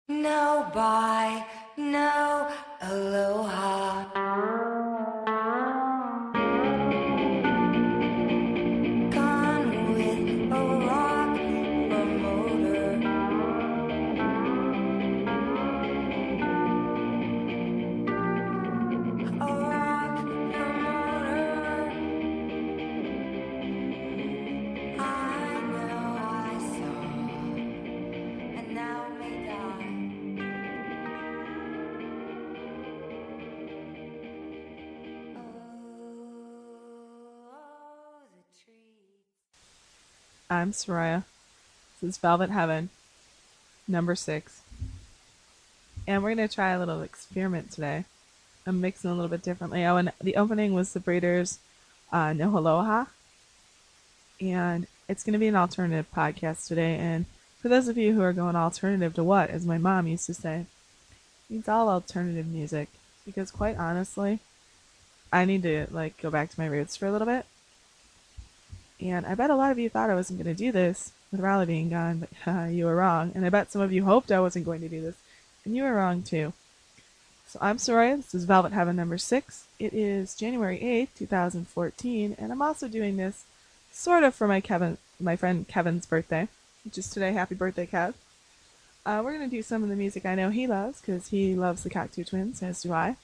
No bye, no aloha. Gone with a rock promoter. A rock promoter. I know I saw, and now may die. Oh, the trees. I'm Soraya. This is Velvet Heaven, number 6. And we're going to try a little experiment today. I'm mixing a little bit differently. Oh, and the opening was the Breeders' No Aloha. And it's going to be an alternative podcast today. And for those of you who are going alternative to what, as my mom used to say, it's all alternative music. Because quite honestly, I need to go back to my roots for a little bit. And I bet a lot of you thought I wasn't going to do this with Raleigh being gone, but you were wrong. And I bet some of you hoped I wasn't going to do this, and you were wrong too. So I'm Soraya. This is Velvet Heaven number 6. It is January 8th, 2014, and I'm also doing this sort of for my friend Kevin's birthday, which is today. Happy birthday, Kev. We're going to do some of the music I know he loves, because he loves the Cocteau Twins, as do I.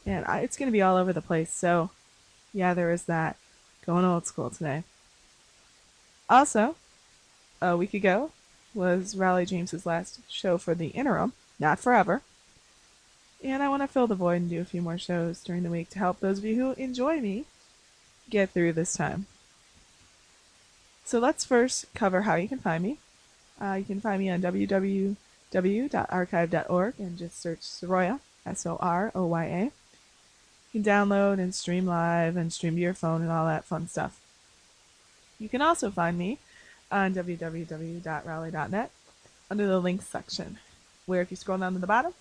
And it's going to be all over the place, so yeah, there is that. Going old school today. Also, a week ago was Raleigh James's last show for the interim, not forever. And I want to fill the void and do a few more shows during the week to help those of you who enjoy me get through this time. So let's first cover how you can find me. You can find me on www.archive.org and just search Soroya, Soroya. You can download and stream live and stream to your phone and all that fun stuff. You can also find me on www.raleigh.net under the links section, where if you scroll down to the bottom,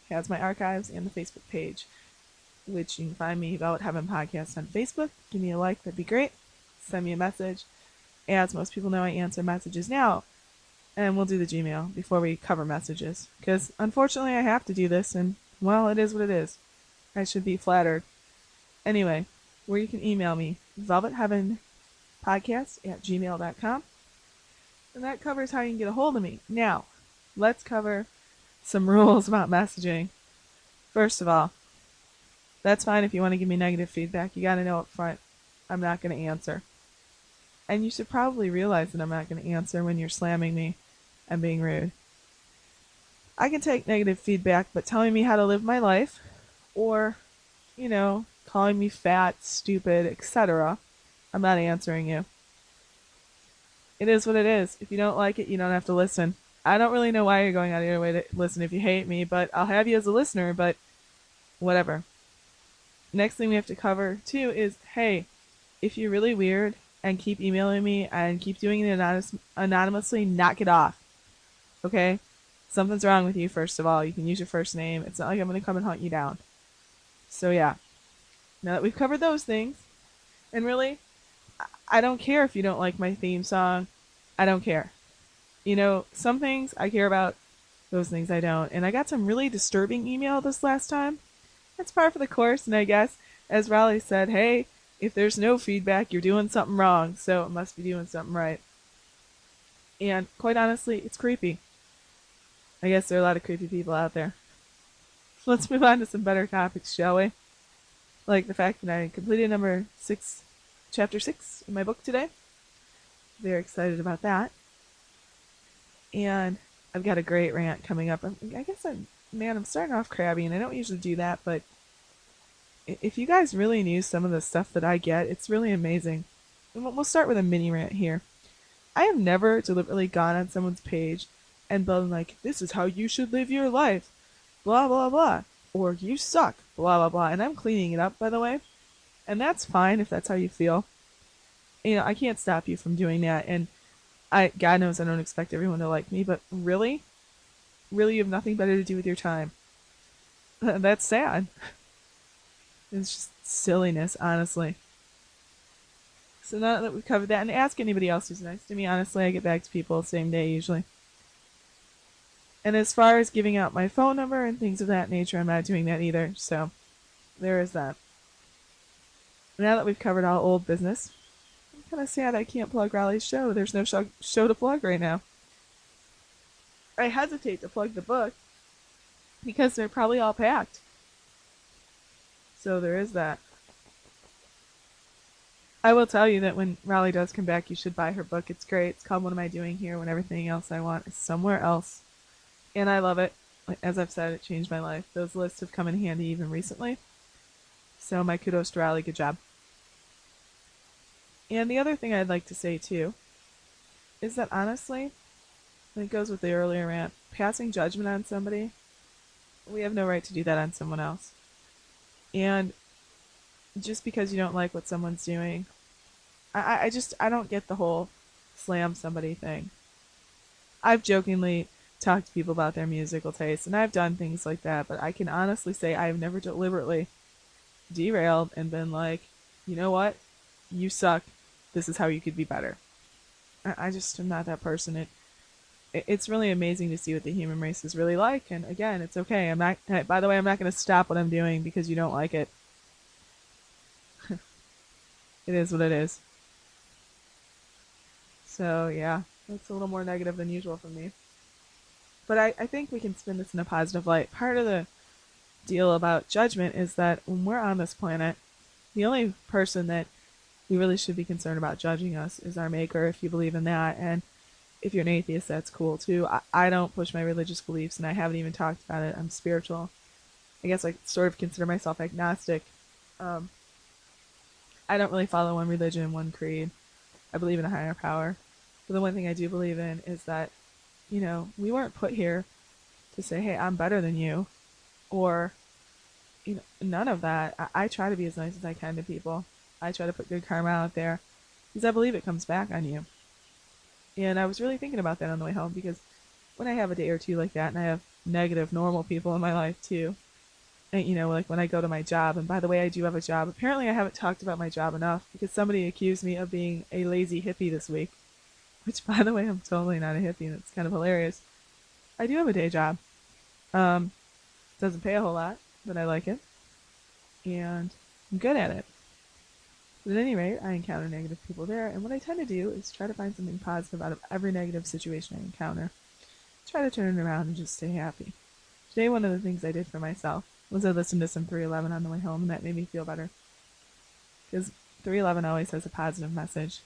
it has my archives and the Facebook page, which you can find me, Velvet Heaven Podcast, on Facebook. Give me a like, that'd be great. Send me a message. As most people know, I answer messages now, and we'll do the Gmail before we cover messages, because unfortunately I have to do this, and well, it is what it is. I should be flattered. Anyway, where you can email me, velvetheavenpodcast@gmail.com. And that covers how you can get a hold of me. Now, let's cover some rules about messaging. First of all, that's fine if you want to give me negative feedback. You got to know up front, I'm not going to answer. And you should probably realize that I'm not going to answer when you're slamming me and being rude. I can take negative feedback, but telling me how to live my life, or, calling me fat, stupid, etc., I'm not answering you. It is what it is. If you don't like it, you don't have to listen. I don't really know why you're going out of your way to listen if you hate me, but I'll have you as a listener, but whatever. Next thing we have to cover, too, is, hey, if you're really weird and keep emailing me and keep doing it anonymously, knock it off. Okay? Something's wrong with you, first of all. You can use your first name. It's not like I'm going to come and hunt you down. So, yeah. Now that we've covered those things, and really, I don't care if you don't like my theme song. I don't care. Some things I care about, those things I don't. And I got some really disturbing email this last time. That's par for the course, and I guess, as Raleigh said, hey, if there's no feedback, you're doing something wrong, so it must be doing something right. And quite honestly, it's creepy. I guess there are a lot of creepy people out there. So let's move on to some better topics, shall we? Like the fact that I completed chapter 6 in my book today. Very excited about that. And I've got a great rant coming up. I guess I'm starting off crabby, and I don't usually do that, but if you guys really knew some of the stuff that I get, it's really amazing. And we'll start with a mini rant here. I have never deliberately gone on someone's page and been like, this is how you should live your life, blah, blah, blah, or you suck, blah, blah, blah. And I'm cleaning it up, by the way. And that's fine if that's how you feel. I can't stop you from doing that. And God knows I don't expect everyone to like me, but really? Really, you have nothing better to do with your time. That's sad. It's just silliness, honestly. So now that we've covered that, and ask anybody else who's nice to me, honestly, I get back to people the same day usually. And as far as giving out my phone number and things of that nature, I'm not doing that either. So there is that. Now that we've covered all old business, I'm kind of sad I can't plug Raleigh's show. There's no show to plug right now. I hesitate to plug the book because they're probably all packed. So there is that. I will tell you that when Raleigh does come back, you should buy her book. It's great. It's called What Am I Doing Here When Everything Else I Want Is Somewhere Else. And I love it. As I've said, it changed my life. Those lists have come in handy even recently. So my kudos to Raleigh. Good job. And the other thing I'd like to say too is that honestly, and it goes with the earlier rant, passing judgment on somebody, we have no right to do that on someone else. And just because you don't like what someone's doing, I don't get the whole slam somebody thing. I've jokingly talked to people about their musical taste, and I've done things like that, but I can honestly say I've never deliberately derailed and been like, you know what? You suck. This is how you could be better. I just am not that person. It's really amazing to see what the human race is really like, and again, it's okay. By the way, I'm not going to stop what I'm doing because you don't like it. It is what it is. So yeah, that's a little more negative than usual from me. But I think we can spin this in a positive light. Part of the deal about judgment is that when we're on this planet, the only person that we really should be concerned about judging us is our maker, if you believe in that. And if you're an atheist, that's cool too. I don't push my religious beliefs, and I haven't even talked about it. I'm spiritual. I guess I sort of consider myself agnostic. I don't really follow one religion, one creed. I believe in a higher power. But the one thing I do believe in is that, we weren't put here to say, hey, I'm better than you. Or, none of that. I try to be as nice as I can to people. I try to put good karma out there because I believe it comes back on you. And I was really thinking about that on the way home because when I have a day or two like that, and I have negative, normal people in my life too, and like when I go to my job, and by the way, I do have a job. Apparently I haven't talked about my job enough because somebody accused me of being a lazy hippie this week, which by the way, I'm totally not a hippie, and it's kind of hilarious. I do have a day job. Doesn't pay a whole lot, but I like it. And I'm good at it. But at any rate, I encounter negative people there, and what I tend to do is try to find something positive out of every negative situation I encounter. Try to turn it around and just stay happy. Today, one of the things I did for myself was I listened to some 311 on the way home, and that made me feel better. Because 311 always has a positive message.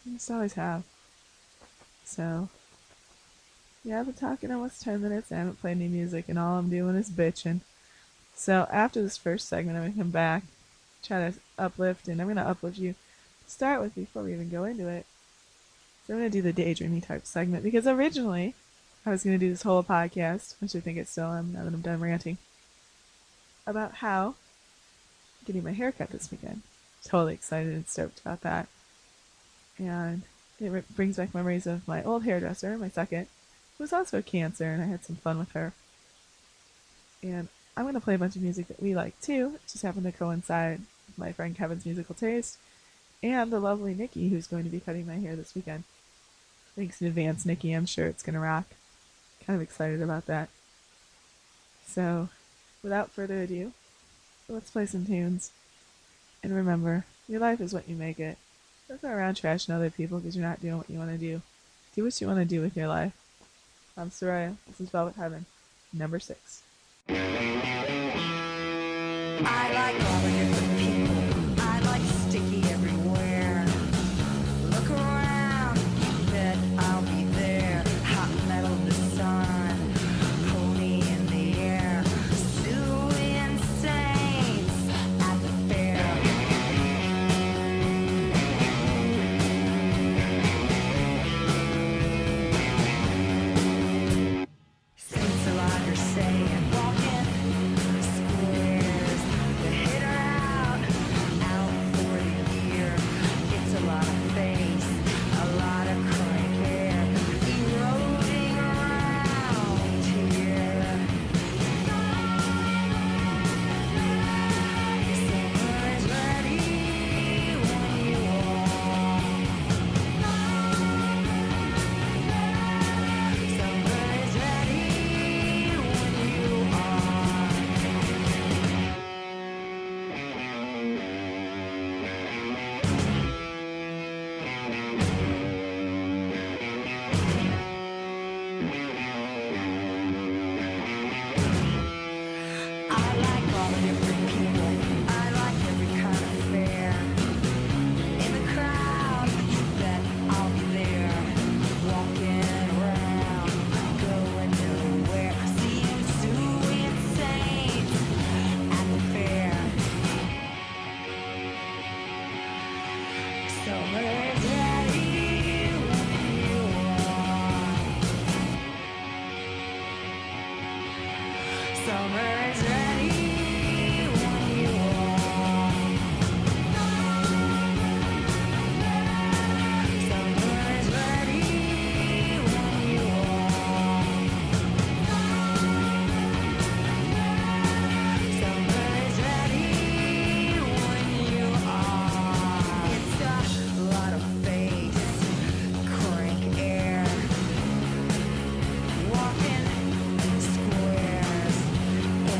I just always have. So, yeah, I've been talking almost 10 minutes. I haven't played any music, and all I'm doing is bitching. So after this first segment, I'm going to come back, try to uplift, and I'm going to uplift you to start with before we even go into it. So I'm going to do the daydreaming type segment, because originally I was going to do this whole podcast, which I think I still am now that I'm done ranting, about how I'm getting my hair cut this weekend. Totally excited and stoked about that. And it brings back memories of my old hairdresser, my second, who was also a Cancer, and I had some fun with her. And I'm going to play a bunch of music that we like too. It just happened to coincide with my friend Kevin's musical taste and the lovely Nikki, who's going to be cutting my hair this weekend. Thanks in advance, Nikki. I'm sure it's going to rock. Kind of excited about that. So, without further ado, let's play some tunes. And remember, your life is what you make it. Don't go around trashing other people because you're not doing what you want to do. Do what you want to do with your life. I'm Soraya. This is Velvet Heaven, number 6. I like all the different people. I like sticky everywhere. Look around, you bet I'll be there. Hot metal, the sun, pony in the air. Suing saints at the fair. Saints are like saying, walking squares. The hit her out for the year. It's a lot of face, a lot of crank hair, eroding around here. Summer is ready when you walk. Summer is ready Summer is ready when you are. Summer is ready when you are. Summer is ready when you are. It's a lot of face, crank air, walking squares in the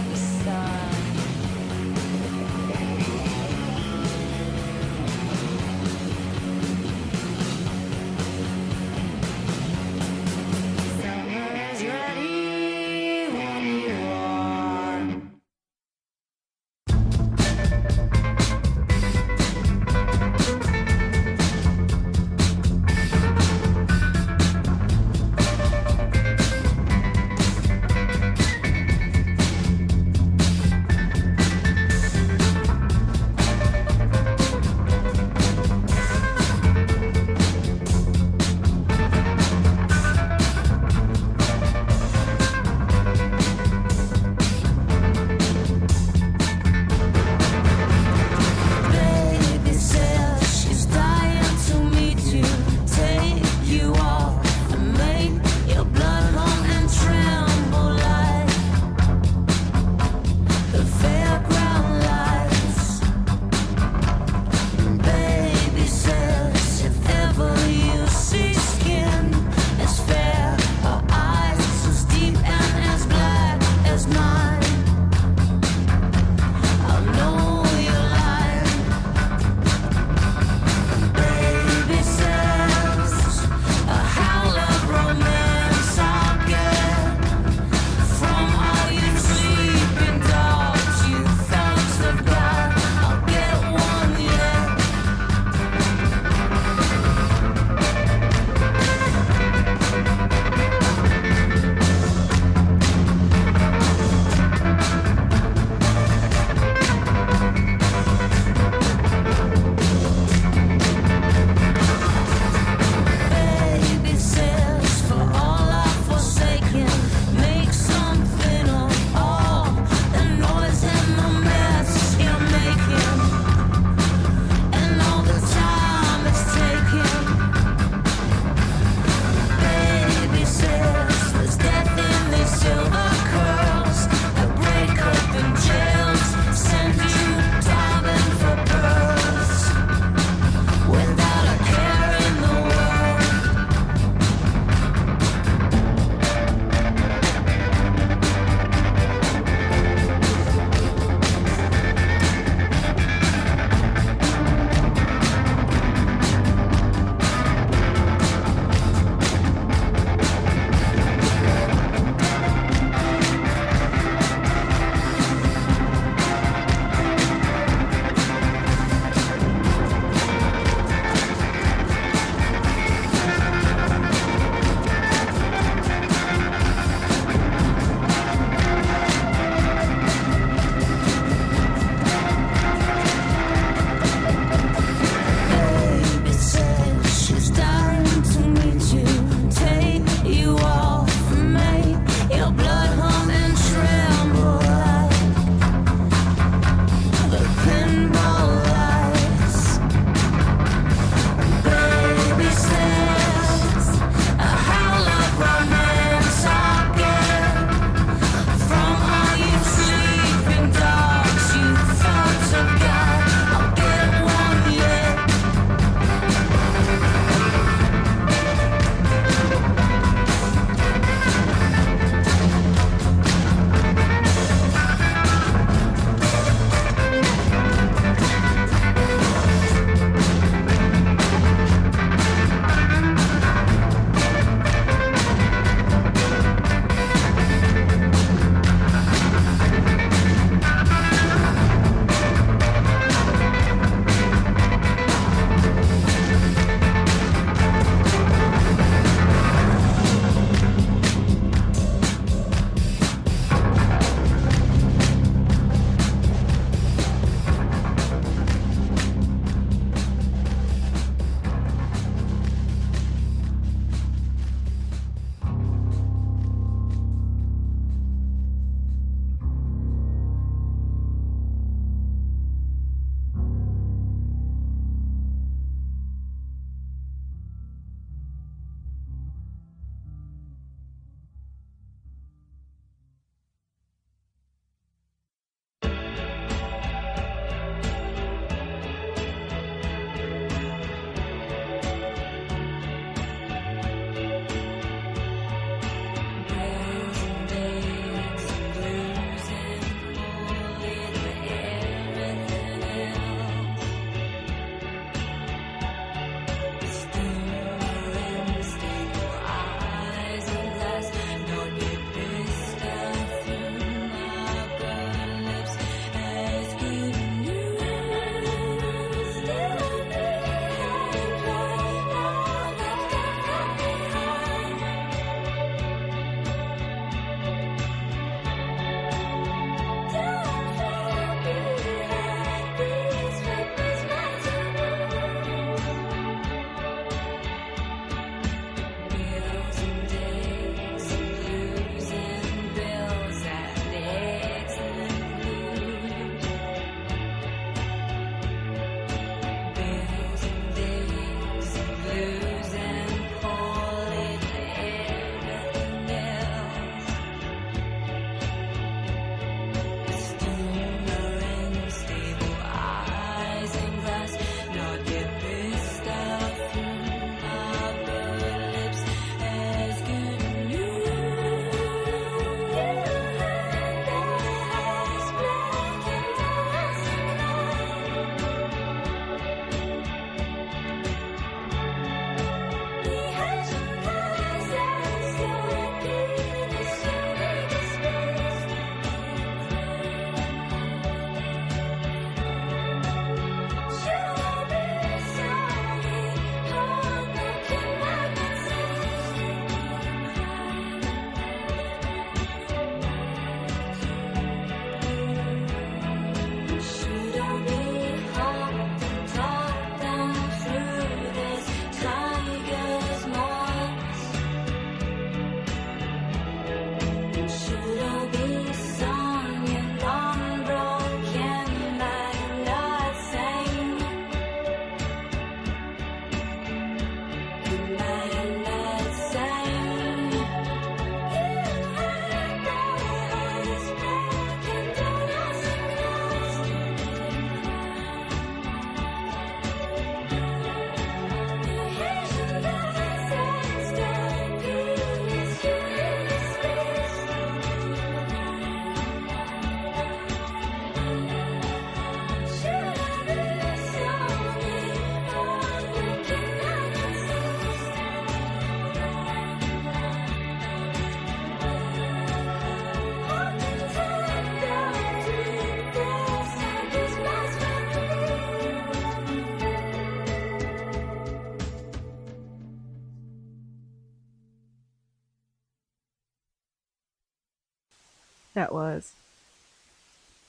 That was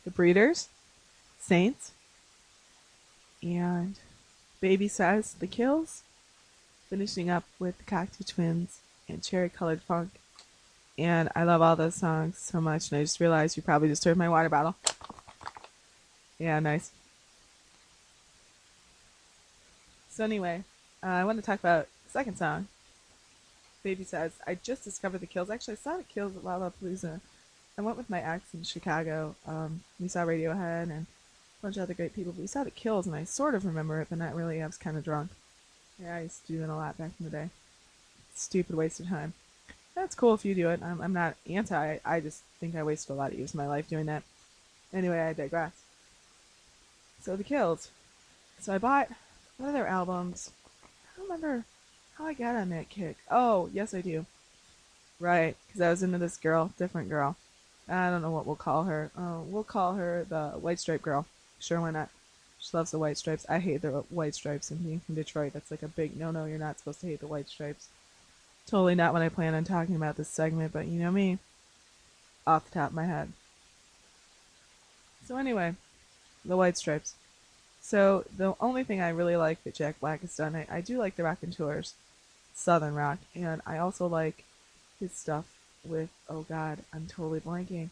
The Breeders, Saints, and Baby Says, The Kills, finishing up with the Cocteau Twins and Cherry Colored Funk. And I love all those songs so much, and I just realized you probably disturbed my water bottle. Yeah, nice. So anyway, I want to talk about the second song, Baby Says. I just discovered the Kills. Actually, I saw the Kills at Lollapalooza. I went with my ex in Chicago. We saw Radiohead and a bunch of other great people. But we saw the Kills, and I sort of remember it, but not really. I was kind of drunk. Yeah, I used to do that a lot back in the day. Stupid waste of time. That's cool if you do it. I'm not anti. I just think I wasted a lot of years of my life doing that. Anyway, I digress. So the Kills. So I bought one of their albums. I don't remember how I got on that kick. Oh, yes, I do. Right, because I was into this girl, different girl. I don't know what we'll call her. We'll call her the White Stripe Girl. Sure, why not? She loves the White Stripes. I hate the White Stripes, and being from Detroit, that's like a big no-no. You're not supposed to hate the White Stripes. Totally not what I plan on talking about this segment, but you know me, off the top of my head. So anyway, the White Stripes. So the only thing I really like that Jack Black has done, I do like the Raconteurs, Southern rock, and I also like his stuff with, oh god, I'm totally blanking.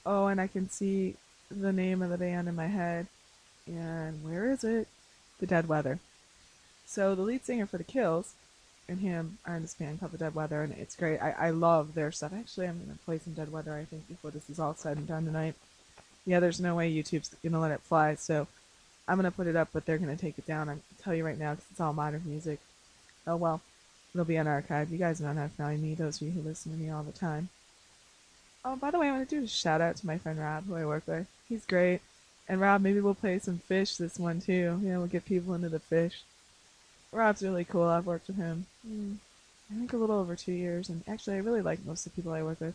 Oh, and I can see the name of the band in my head, and where is it? The Dead Weather. So the lead singer for the Kills and him are in this band called the Dead Weather, and it's great. I love their stuff. Actually, I'm gonna play some Dead Weather, I think, before this is all said and done tonight. Yeah, there's no way YouTube's gonna let it fly, so I'm gonna put it up, but they're gonna take it down. I can tell you right now, because it's all modern music. Oh well, it'll be on archive. You guys know how to find me, those of you who listen to me all the time. Oh, by the way, I want to do a shout out to my friend Rob, who I work with. He's great. And Rob, maybe we'll play some Fish this one too. Yeah, we'll get people into the Fish. Rob's really cool. I've worked with him, I think a little over 2 years, and actually I really like most of the people I work with.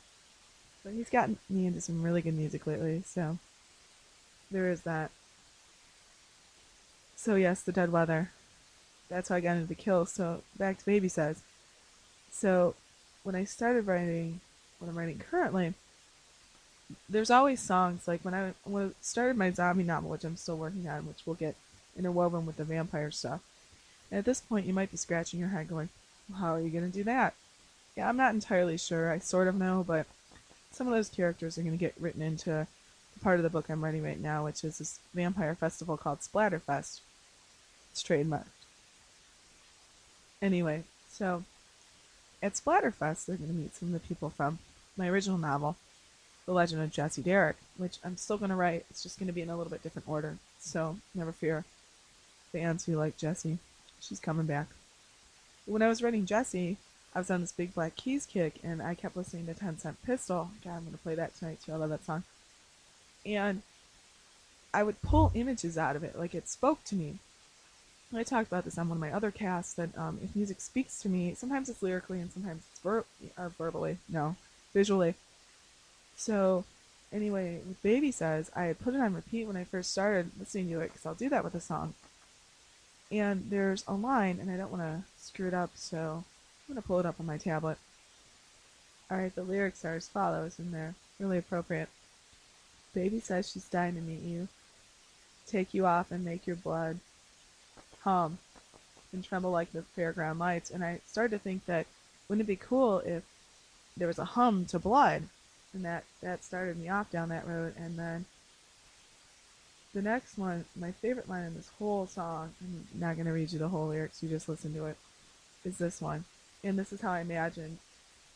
But he's gotten me into some really good music lately, so there is that. So yes, the Dead Weather. That's how I got into the Kills. So back to Baby Says. So when I started writing, what I'm writing currently, there's always songs like when I started my zombie novel, which I'm still working on, which will get interwoven with the vampire stuff. And at this point, you might be scratching your head, going, well, "How are you going to do that?" Yeah, I'm not entirely sure. I sort of know, but some of those characters are going to get written into the part of the book I'm writing right now, which is this vampire festival called Splatterfest. It's trademarked. Anyway, so at Splatterfest, they're going to meet some of the people from my original novel, The Legend of Jesse Derrick, which I'm still going to write. It's just going to be in a little bit different order. So never fear, fans who like Jesse. She's coming back. When I was writing Jesse, I was on this Big Black Keys kick, and I kept listening to 10 Cent Pistol. God, I'm going to play that tonight too. I love that song. And I would pull images out of it, like it spoke to me. I talked about this on one of my other casts that if music speaks to me, sometimes it's lyrically and sometimes it's verbally. No, visually. So, anyway, with Baby Says, I had put it on repeat when I first started listening to it because I'll do that with a song. And there's a line, and I don't want to screw it up, so I'm going to pull it up on my tablet. Alright, the lyrics are as follows, and they're really appropriate. Baby says she's dying to meet you, take you off and make your blood hum and tremble like the fairground lights. And I started to think that wouldn't it be cool if there was a hum to blood? And that started me off down that road. And then the next one, my favorite line in this whole song, I'm not going to read you the whole lyrics, you just listen to it, is this one. And this is how I imagined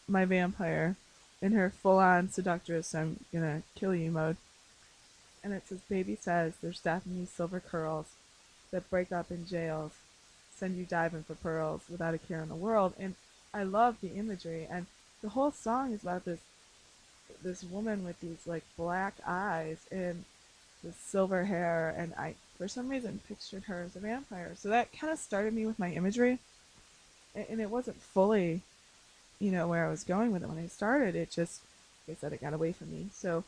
my vampire in her full-on seductress, I'm going to kill you mode. And it says, Baby says there's death in these silver curls that break up in jails, send you diving for pearls without a care in the world. And I love the imagery. And the whole song is about this woman with these like black eyes and this silver hair, and I for some reason pictured her as a vampire. So that kind of started me with my imagery, and it wasn't fully, where I was going with it when I started. It just, like I said, it got away from me. So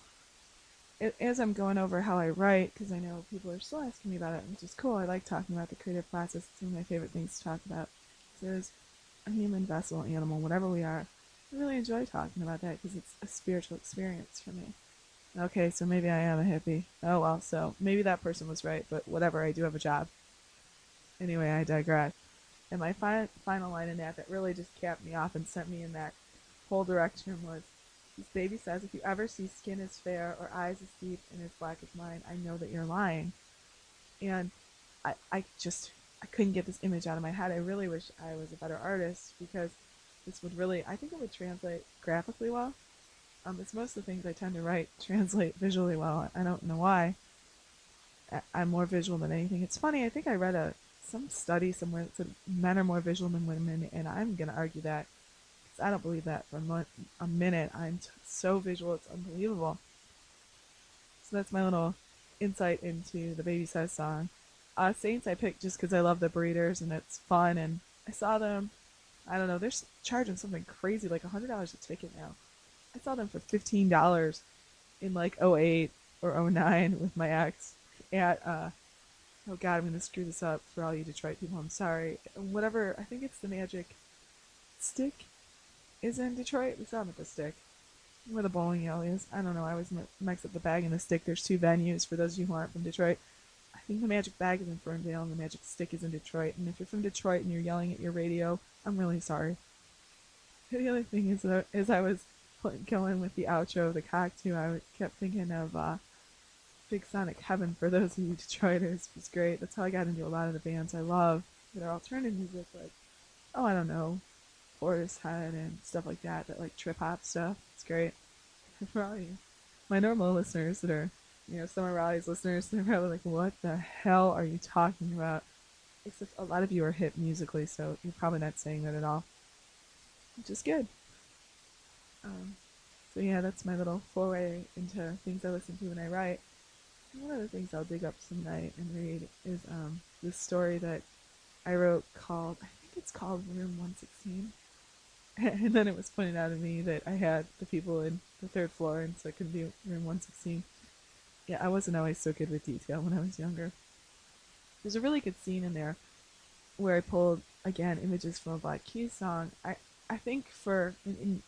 as I'm going over how I write, because I know people are still asking me about it, which is cool. I like talking about the creative process. It's one of my favorite things to talk about. There's a human vessel, animal, whatever we are. I really enjoy talking about that because it's a spiritual experience for me. Okay, so maybe I am a hippie. Oh well, so maybe that person was right, but whatever, I do have a job. Anyway, I digress. And my final line in that really just capped me off and sent me in that whole direction was, this baby says, if you ever see skin as fair or eyes as deep and as black as mine, I know that you're lying. And I couldn't get this image out of my head. I really wish I was a better artist because this would really, I think it would translate graphically well. It's most of the things I tend to write translate visually well. I don't know why. I'm more visual than anything. It's funny. I think I read some study somewhere that said men are more visual than women, and I'm gonna argue that because I don't believe that for a minute. I'm so visual, it's unbelievable. So that's my little insight into the Baby Says song. Saints I picked just because I love the Breeders and it's fun, and I saw them. I don't know. They're charging something crazy, like $100 a ticket now. I saw them for $15 in like '08 or '09 with my ex at oh god, I'm gonna screw this up for all you Detroit people. I'm sorry. Whatever, I think it's the Magic Stick is in Detroit. We saw them at the Stick, where the bowling alley is. I don't know. I always mix up the bag and the stick. There's two venues for those of you who aren't from Detroit. I think the Magic Bag is in Ferndale and the Magic Stick is in Detroit. And if you're from Detroit and you're yelling at your radio, I'm really sorry. The other thing is, as I was going with the outro of the cocktail, I kept thinking of Big Sonic Heaven for those of you Detroiters. It was great. That's how I got into a lot of the bands I love that are alternative music, like, oh, I don't know, Portishead and stuff like that, that like trip hop stuff. It's great. For all you, my normal listeners that are, some of Raleigh's listeners, they're probably like, what the hell are you talking about? Except a lot of you are hip musically, so you're probably not saying that at all, which is good. Um, so yeah, that's my little foray into things I listen to when I write. One of the things I'll dig up some night and read is this story that I wrote called, I think it's called Room 116. And then it was pointed out to me that I had the people in the third floor, and so it could be Room 116. Yeah, I wasn't always so good with detail when I was younger. There's a really good scene in there where I pulled, again, images from a Black Keys song. I think you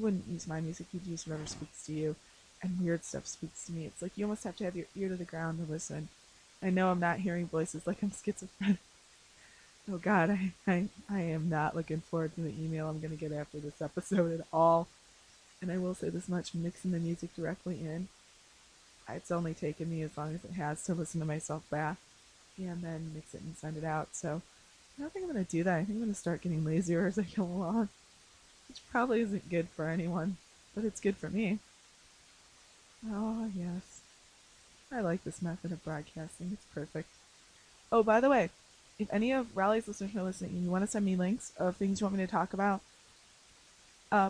wouldn't use my music, you'd use whatever speaks to you, and weird stuff speaks to me. It's like you almost have to have your ear to the ground to listen. I know I'm not hearing voices like I'm schizophrenic. Oh God, I am not looking forward to the email I'm going to get after this episode at all. And I will say this much, mixing the music directly in, it's only taken me as long as it has to listen to myself back and then mix it and send it out. So I don't think I'm going to do that. I think I'm going to start getting lazier as I go along, which probably isn't good for anyone, but it's good for me. Oh, yes. I like this method of broadcasting. It's perfect. Oh, by the way, if any of Raleigh's listeners are listening and you want to send me links of things you want me to talk about,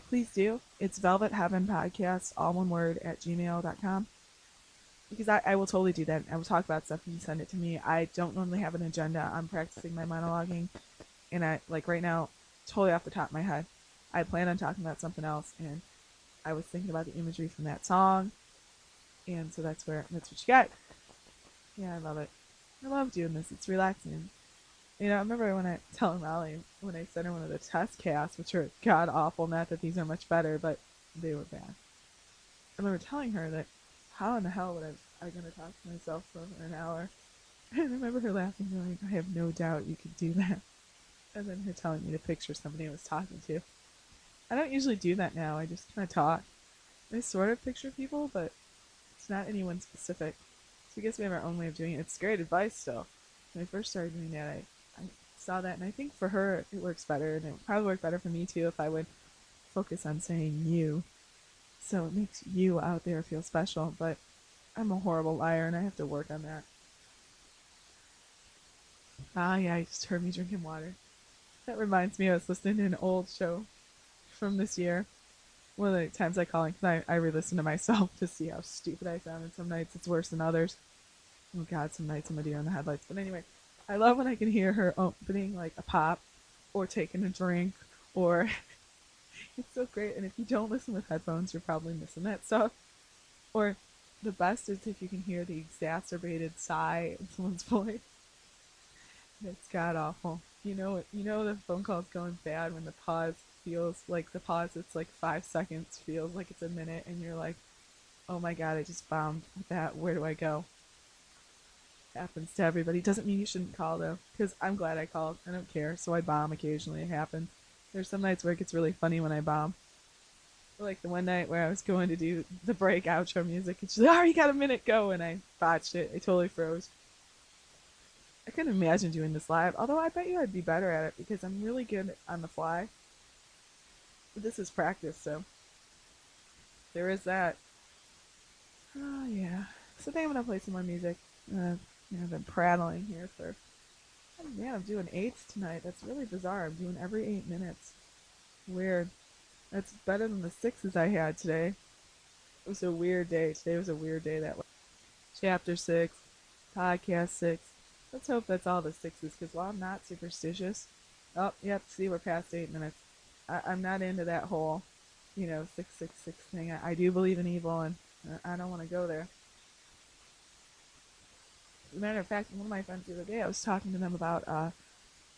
please do. It's Velvet Heaven Podcast, all one word, at gmail.com. Because I will totally do that. I will talk about stuff and you send it to me. I don't normally have an agenda. I'm practicing my monologuing. And I, like right now, totally off the top of my head, I plan on talking about something else. And I was thinking about the imagery from that song. And so that's what you got. Yeah, I love it. I love doing this. It's relaxing. I remember when I telling Raleigh when I sent her one of the test casts, which are god awful. Not that these are much better, but they were bad. I remember telling her that how in the hell would I going to talk to myself for an hour? And I remember her laughing, going, "I have no doubt you could do that." And then her telling me to picture somebody I was talking to. I don't usually do that now. I just kind of talk. I sort of picture people, but it's not anyone specific. So I guess we have our own way of doing it. It's great advice still. When I first started doing that, I saw that, and I think for her it works better, and it would probably work better for me too if I would focus on saying you. So it makes you out there feel special, but I'm a horrible liar, and I have to work on that. Ah, yeah, you just heard me drinking water. That reminds me, I was listening to an old show from this year. One of the times I call in, because I re-listen to myself to see how stupid I sound, and some nights it's worse than others. Oh God, some nights I'm a deer in the headlights. But anyway, I love when I can hear her opening like a pop, or taking a drink, or it's so great. And if you don't listen with headphones, you're probably missing that stuff. Or the best is if you can hear the exacerbated sigh in someone's voice. It's god awful. You know the phone call's going bad when the pause feels like the pause, it's like 5 seconds, feels like it's a minute, and you're like, oh my god, I just bombed with that. Where do I go? Happens to everybody. Doesn't mean you shouldn't call though, because I'm glad I called. I don't care. So I bomb occasionally. It happens. There's some nights where it gets really funny when I bomb. Like the one night where I was going to do the break outro music, and she's like, "Oh, you got a minute, go!" And I botched it. I totally froze. I couldn't imagine doing this live, although I bet you I'd be better at it because I'm really good on the fly. But this is practice, so there is that. Oh yeah. So then I'm gonna play some more music. I've been prattling here for. Oh man, I'm doing eights tonight. That's really bizarre. I'm doing every 8 minutes. Weird. That's better than the sixes I had today. It was a weird day. Today was a weird day that way. Chapter 6, podcast 6. Let's hope that's all the sixes, because while I'm not superstitious. Oh, yep, see, we're past 8 minutes. I'm not into that whole, 666 thing. I do believe in evil, and I don't want to go there. As a matter of fact, one of my friends the other day, I was talking to them about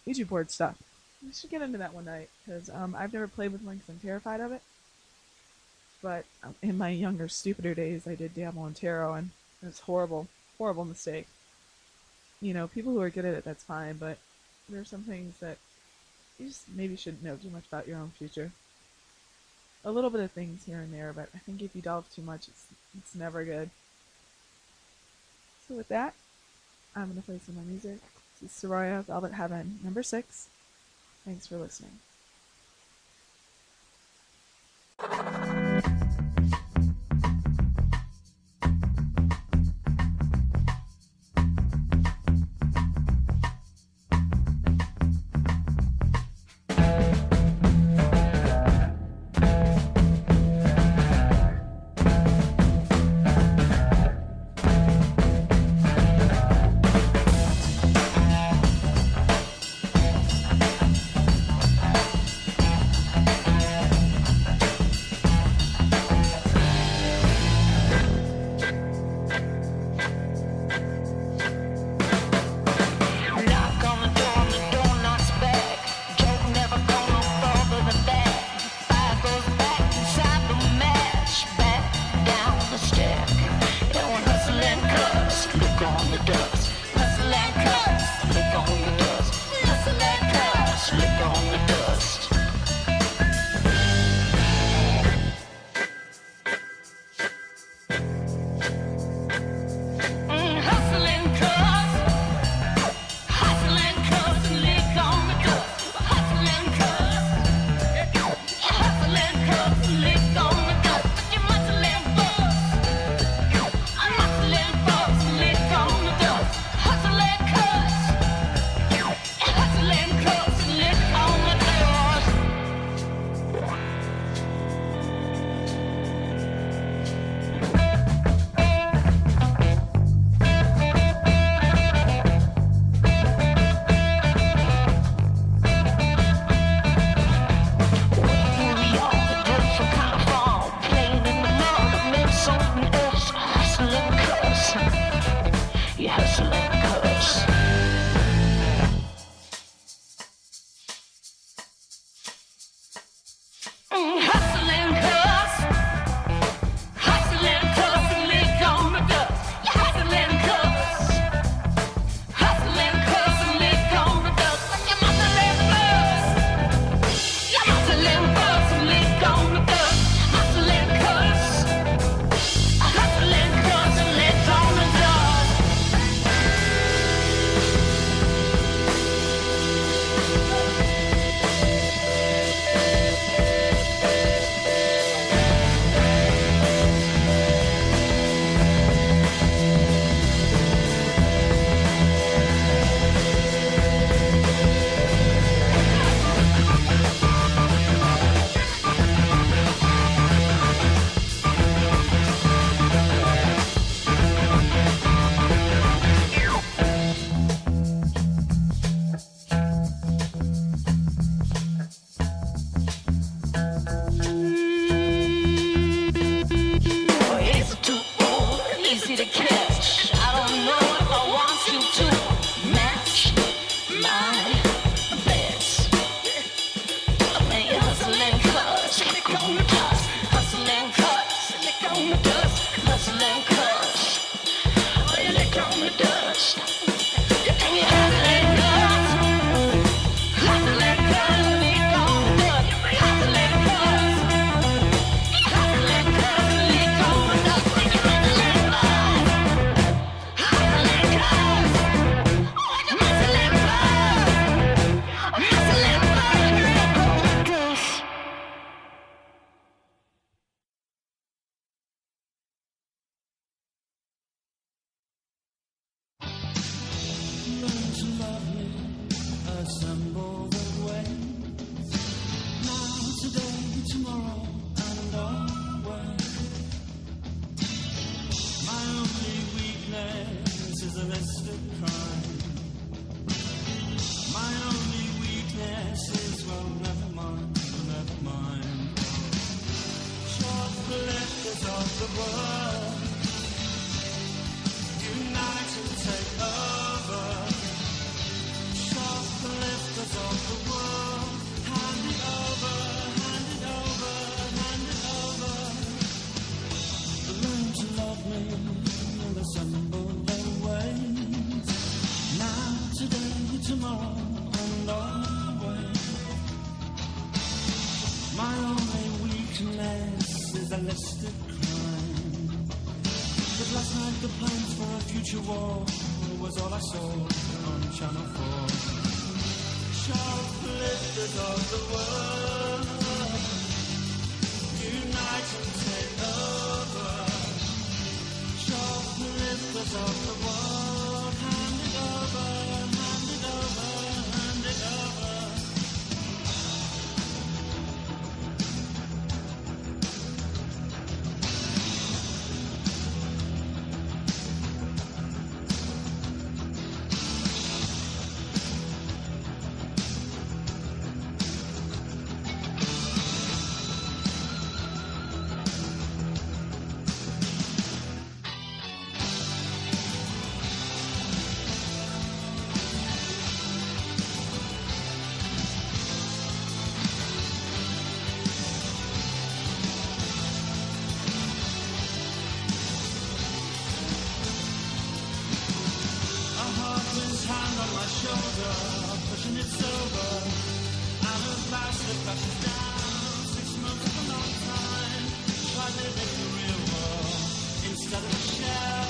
Ouija board stuff. We should get into that one night, because I've never played with one because I'm terrified of it. But in my younger, stupider days, I did dabble in tarot, and it was horrible, horrible mistake. People who are good at it, that's fine, but there are some things that you just maybe shouldn't know too much about your own future. A little bit of things here and there, but I think if you delve too much, it's never good. So with that, I'm going to play some more music. This is Soraya, Velvet Heaven, number 6. Thanks for listening. assemble the waves. Now, today, tomorrow, and always. My only weakness is a list of crime. My only weakness is, well, never mind, never mind. Shoplifters of the world, unite and take over. Shoplifters of the world, hand it over, hand it over, hand it over. Learn to love me and assemble their ways. Now, today, tomorrow, and always. My only weakness is a listed crime. But last night the plans for a future war was all I saw on Channel 4. Shoplifters of the world, unite and take over. Shoplifters of the world, hand it over, hand it over, hand it over. Pushing it sober, out of last it flashes down. 6 months is a long time. Try living the real world instead of a shell.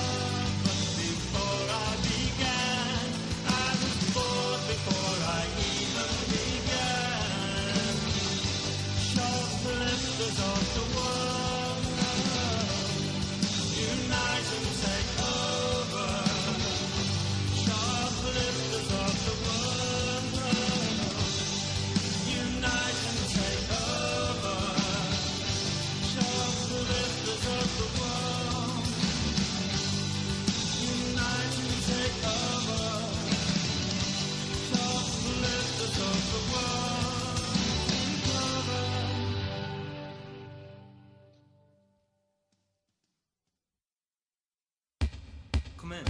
But before I began, I was bored before I even began. Shoplifters of the world, unite and take over. Shoplifters of the world, unite and take over. Shoplifters of the world, unite and take over. Shoplifters of the world, take over. Come in.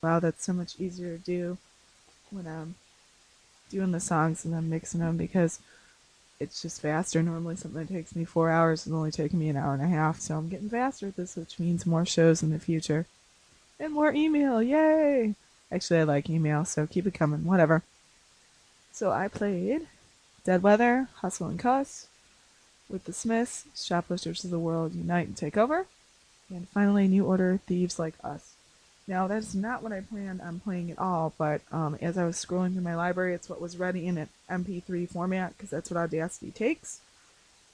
Wow, that's so much easier to do when I'm doing the songs and I'm mixing them because it's just faster. Normally something that takes me 4 hours is only taking me an hour and a half, so I'm getting faster at this, which means more shows in the future. And more email, yay! Actually, I like email, so keep it coming, whatever. So I played Dead Weather, Hustle and Cuss, with the Smiths, Shoplifters of the World Unite and Take Over, and finally New Order, Thieves Like Us. Now, that's not what I planned on playing at all, but as I was scrolling through my library, it's what was ready in an MP3 format, because that's what Audacity takes.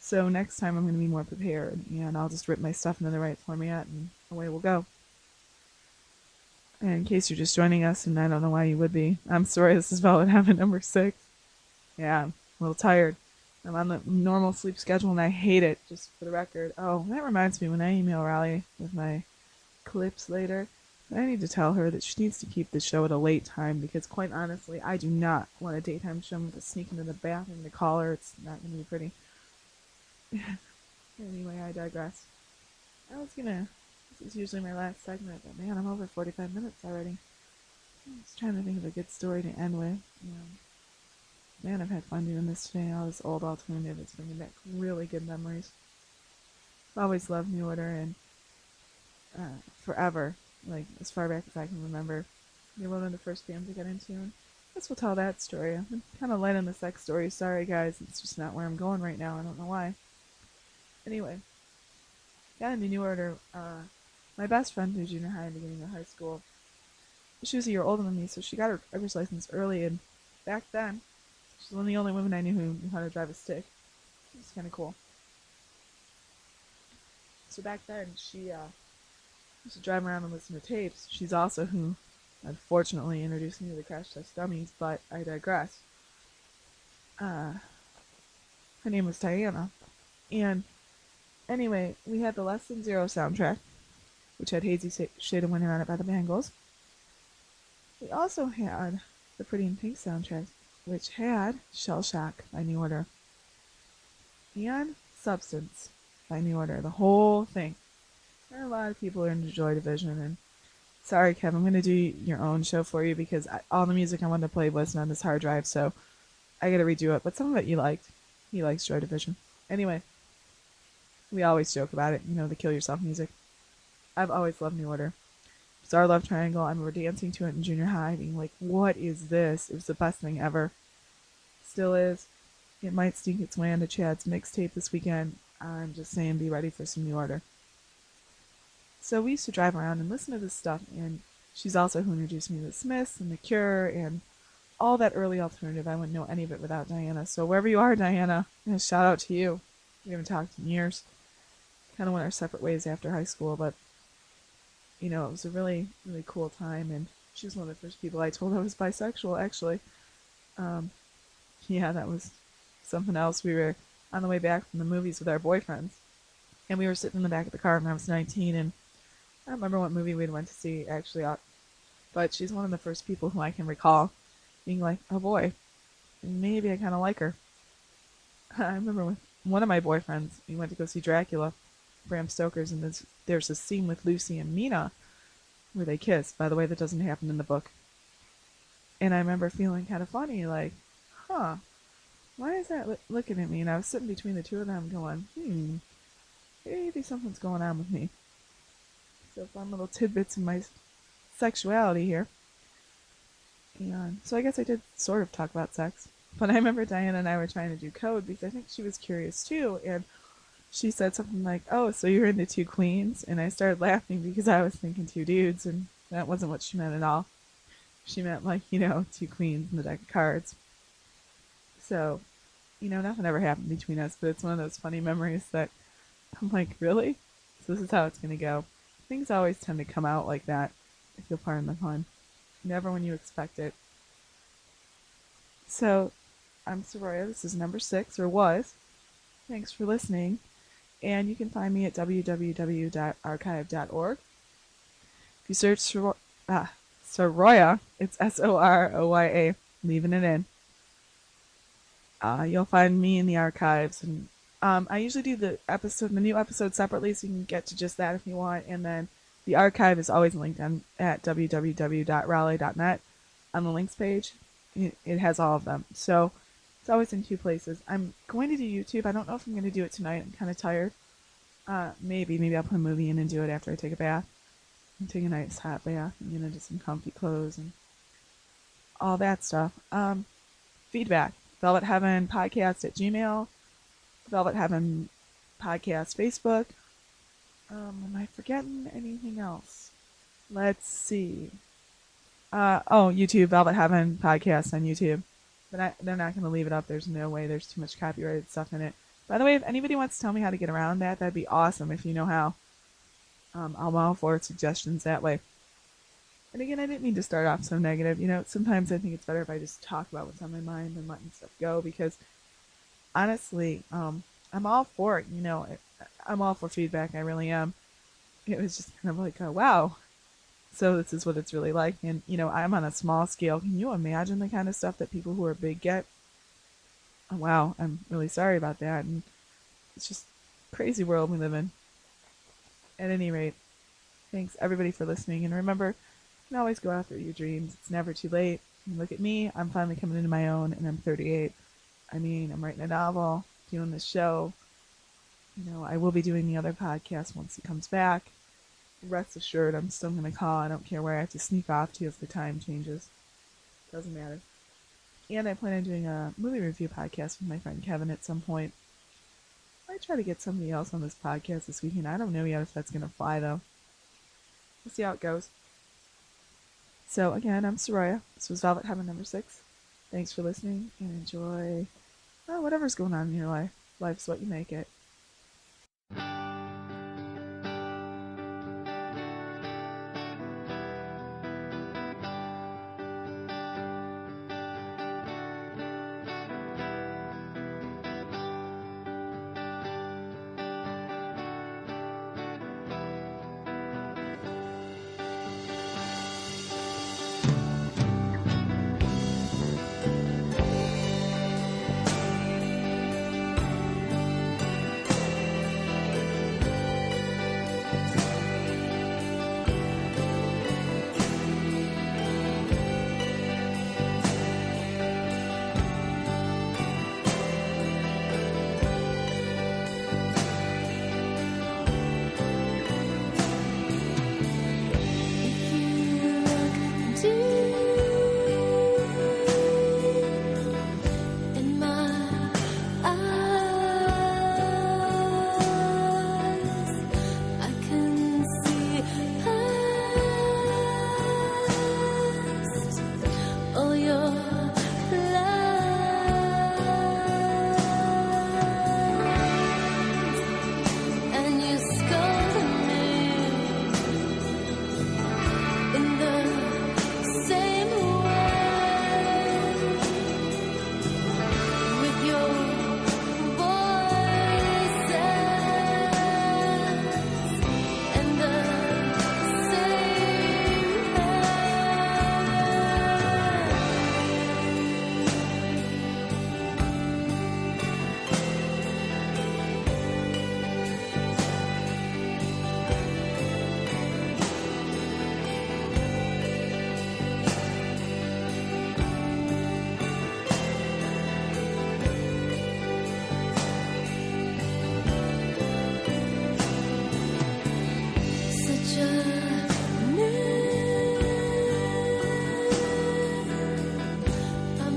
So next time I'm going to be more prepared, and I'll just rip my stuff into the right format, and away we'll go. And in case you're just joining us, and I don't know why you would be, I'm sorry, this is Velvet Heaven number 6. Yeah, I'm a little tired. I'm on the normal sleep schedule, and I hate it, just for the record. Oh, that reminds me, when I email Riley with my clips later, I need to tell her that she needs to keep the show at a late time, because quite honestly, I do not want a daytime show with a sneak into the bathroom to call her. It's not going to be pretty. Anyway, I digress. This is usually my last segment, but man, I'm over 45 minutes already. I was trying to think of a good story to end with. Man, I've had fun doing this today. All this old alternative is bringing back really good memories. I've always loved New Order, and forever, like as far back as I can remember. They were one of the first bands I got into, and I guess we'll tell that story. I'm kind of light on the sex story. Sorry, guys, it's just not where I'm going right now. I don't know why. Anyway, got into New Order. My best friend through junior high and beginning of high school, she was a year older than me, so she got her driver's license early, and back then, she's one of the only women I knew who knew how to drive a stick. It was kind of cool. So back then, she used to drive around and listen to tapes. She's also who, unfortunately, introduced me to the Crash Test Dummies, but I digress. Her name was Diana. And anyway, we had the Less Than Zero soundtrack, which had Hazy Shade of Winter on it by the Bangles. We also had the Pretty in Pink soundtrack, which had Shell Shock by New Order, and Substance by New Order, the whole thing. There are a lot of people who are into Joy Division, and sorry, Kev, I'm going to do your own show for you because all the music I wanted to play wasn't on this hard drive, so I got to redo it. But some of it you liked. He likes Joy Division. Anyway, we always joke about it, the kill yourself music. I've always loved New Order. Bizarre Love Triangle, I remember dancing to it in junior high, being like, what is this? It was the best thing ever. Still is. It might sneak its way onto Chad's mixtape this weekend. I'm just saying, be ready for some New Order. So we used to drive around and listen to this stuff, and she's also who introduced me to the Smiths and The Cure and all that early alternative. I wouldn't know any of it without Diana. So wherever you are, Diana, shout out to you. We haven't talked in years. Kind of went our separate ways after high school, but it was a really, really cool time, and she was one of the first people I told I was bisexual, actually. Yeah, that was something else. We were on the way back from the movies with our boyfriends, and we were sitting in the back of the car when I was 19, and I don't remember what movie we went to see, actually, but she's one of the first people who I can recall being like, oh boy, maybe I kind of like her. I remember with one of my boyfriends, we went to go see Dracula, Bram Stoker's, and there's a scene with Lucy and Mina where they kiss. By the way, that doesn't happen in the book. And I remember feeling kind of funny, like, why is that looking at me? And I was sitting between the two of them going, maybe something's going on with me. So fun little tidbits in my sexuality here. And so I guess I did sort of talk about sex. But I remember Diana and I were trying to do code because I think she was curious too. And she said something like, oh, so you're into two queens? And I started laughing because I was thinking two dudes, and that wasn't what she meant at all. She meant like, two queens in the deck of cards. So, nothing ever happened between us, but it's one of those funny memories that I'm like, really? So this is how it's going to go. Things always tend to come out like that, if you'll pardon the pun. Never when you expect it. So, I'm Soraya. This is number 6, or was. Thanks for listening. And you can find me at www.archive.org. If you search Soroya, it's Soroya, leaving it in. You'll find me in the archives. And I usually do the new episode separately, so you can get to just that if you want. And then The archive is always linked at www.raleigh.net on the links page. It has all of them. So it's always in two places. I'm going to do YouTube. I don't know if I'm going to do it tonight. I'm kind of tired. Maybe I'll put a movie in and do it after I take a bath. And take a nice hot bath and get into some comfy clothes and all that stuff. Feedback. Velvet Heaven Podcast at Gmail. Velvet Heaven Podcast Facebook. Am I forgetting anything else? Let's see. YouTube, Velvet Heaven Podcast on YouTube. But they're not going to leave it up. There's no way. There's too much copyrighted stuff in it. By the way, if anybody wants to tell me how to get around that, that'd be awesome if you know how. I'm all for suggestions that way. And again, I didn't mean to start off so negative. Sometimes I think it's better if I just talk about what's on my mind and letting stuff go, because honestly, I'm all for it. I'm all for feedback. I really am. It was just kind of like, oh, wow. So this is what it's really like. And, I'm on a small scale. Can you imagine the kind of stuff that people who are big get? Oh, wow. I'm really sorry about that. And it's just a crazy world we live in. At any rate, thanks everybody for listening. And remember, you can always go after your dreams. It's never too late. And look at me. I'm finally coming into my own, and I'm 38. I'm writing a novel, doing this show. I will be doing the other podcast once he comes back. Rest assured, I'm still going to call. I don't care where I have to sneak off to if the time changes. Doesn't matter. And I plan on doing a movie review podcast with my friend Kevin at some point. I might try to get somebody else on this podcast this weekend. I don't know yet if that's going to fly, though. We'll see how it goes. So, again, I'm Soraya. This was Velvet Heaven number 6. Thanks for listening, and enjoy whatever's going on in your life. Life's what you make it.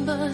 But